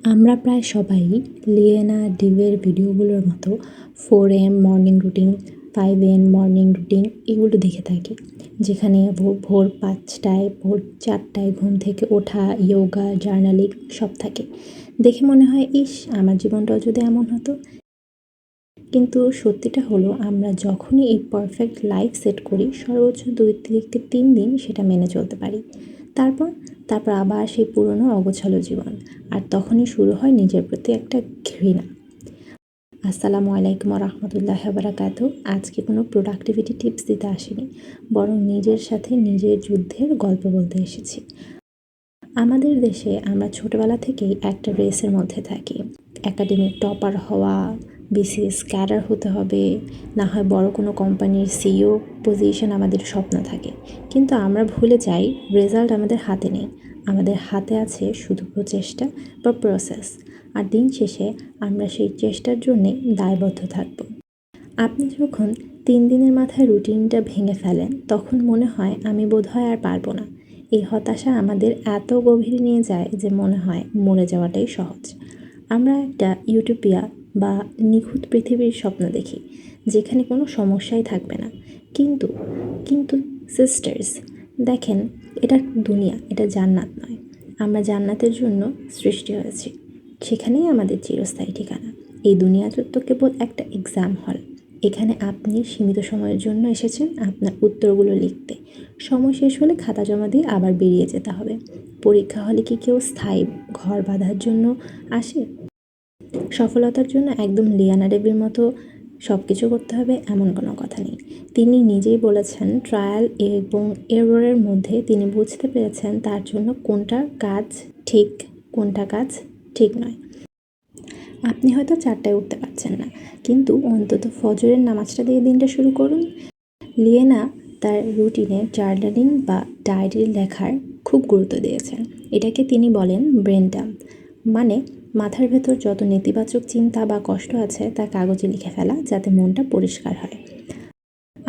আমরা প্রায় সবাই লিয়েনা ডিভের ভিডিওগুলোর মতো 4 AM morning routine, 5 AM morning routine এগুলো দেখে থাকি। যেখানে ভোর 5টায়, ভোর 4টায় ঘুম থেকে ওঠা, ইয়োগা, জার্নালিং সব থাকে। দেখে মনে হয় ইস আমার জীবনটাও যদি এমন হতো। কিন্তু সত্যিটা হলো আমরা যখনই এই পারফেক্ট লাইফ সেট করি সর্বোচ্চ 2 থেকে 3 দিন সেটা মেনে চলতে পারি। তারপর তারপর আবার সেই পুরনো অগোছালো জীবন। আর তখনই শুরু হয় নিজের প্রতি একটা ঘৃণা। আসসালামু আলাইকুম রহমতুল্লাহ বারাকাতু। আজকে কোনো প্রোডাক্টিভিটি টিপস দিতে আসিনি, বরং নিজের সাথে নিজের যুদ্ধের গল্প বলতে এসেছি। আমাদের দেশে আমরা ছোটবেলা থেকেই একটা রেসের মধ্যে থাকি। একাডেমিক টপার হওয়া, বিসিএস ক্যাডার হতে হবে, না হয় বড় কোনো কোম্পানির সিইও পজিশন আমাদের স্বপ্ন থাকে। কিন্তু আমরা ভুলে যাই রেজাল্ট আমাদের হাতে নেই, আমাদের হাতে আছে শুধু প্রচেষ্টা বা প্রসেস। আর দিন শেষে আমরা সেই চেষ্টার জন্যে দায়বদ্ধ থাকব। আপনি যখন 3 দিনের মাথায় রুটিনটা ভেঙে ফেলেন তখন মনে হয় আমি বোধহয় আর পারবো না। এই হতাশা আমাদের এত গভীরে নিয়ে যায় যে মনে হয় মরে যাওয়াটাই সহজ। আমরা একটা ইউটোপিয়া বা নিখুঁত পৃথিবীর স্বপ্ন দেখি, যেখানে কোনো সমস্যাই থাকবে না। কিন্তু কিন্তু সিস্টার্স, দেখেন, এটা দুনিয়া, এটা জান্নাত নয়। আমরা জান্নাতের জন্য সৃষ্টি হয়েছি, সেখানেই আমাদের চিরস্থায়ী ঠিকানা। এই দুনিয়া তো কেবল একটা এক্সাম হল। এখানে আপনি সীমিত সময়ের জন্য এসেছেন আপনার উত্তরগুলো লিখতে। সময় শেষ হলে খাতা জমা দিয়ে আবার বেরিয়ে যেতে হবে। পরীক্ষা হলে কি কেউ স্থায়ী ঘর বাঁধার জন্য আসে? সফলতার জন্য একদম লিয়ানা ডেভির মতো সব কিছু করতে হবে এমন কোনো কথা নেই। তিনি নিজেই বলেছেন ট্রায়াল এবং এররের মধ্যে তিনি বুঝতে পেরেছেন তার জন্য কোনটা কাজ ঠিক, কোনটা কাজ ঠিক নয়। আপনি হয়তো 4টায় উঠতে পারছেন না, কিন্তু অন্তত ফজরের নামাজটা দিয়ে দিনটা শুরু করুন। লিয়েনা তার রুটিনে জার্নালিং বা ডায়েরি লেখার খুব গুরুত্ব দিয়েছেন। এটাকে তিনি বলেন ব্রেন ডাম্প, মানে মাথার ভেতর যত নেতিবাচক চিন্তা বা কষ্ট আছে তা কাগজে লিখে ফেলা, যাতে মনটা পরিষ্কার হয়।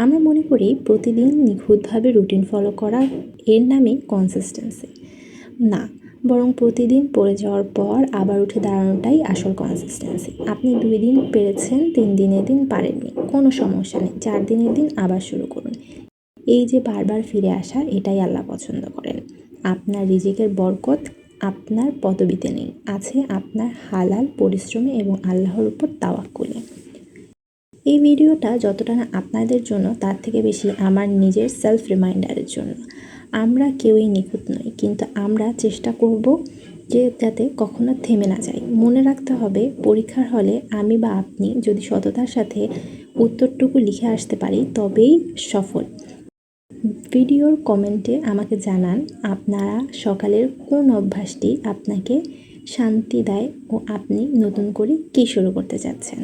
আমরা মনে করি প্রতিদিন নিখুঁতভাবে রুটিন ফলো করা, এর নামই কনসিস্টেন্সি। না, বরং প্রতিদিন পড়ে যাওয়ার পর আবার উঠে দাঁড়ানোটাই আসল কনসিস্টেন্সি। আপনি 2 দিন পেরেছেন, 3 দিনের দিন পারেননি, কোনো সমস্যা নেই। 4 দিনের দিন আবার শুরু করুন। এই যে বারবার ফিরে আসা, এটাই আল্লাহ পছন্দ করেন। আপনার রিজিকের বরকত আপনার পদবিতে নেই, আছে আপনার হালাল পরিশ্রমে এবং আল্লাহর উপর তাওয়াক্কুলে। এই ভিডিওটা যতটা না আপনাদের জন্য, তার থেকে বেশি আমার নিজের সেলফ রিমাইন্ডারের জন্য। আমরা কেউই নিখুঁত নই, কিন্তু আমরা চেষ্টা করব যে যাতে কখনো থেমে না যাই। মনে রাখতে হবে পরীক্ষার হলে আমি বা আপনি যদি সততার সাথে উত্তরটুকু লিখে আসতে পারি তবেই সফল। ভিডিওর কমেন্টে আমাকে জানান আপনারা সকালের কোন অভ্যাসটি আপনাকে শান্তি দেয় ও আপনি নতুন করে কী শুরু করতে চাচ্ছেন।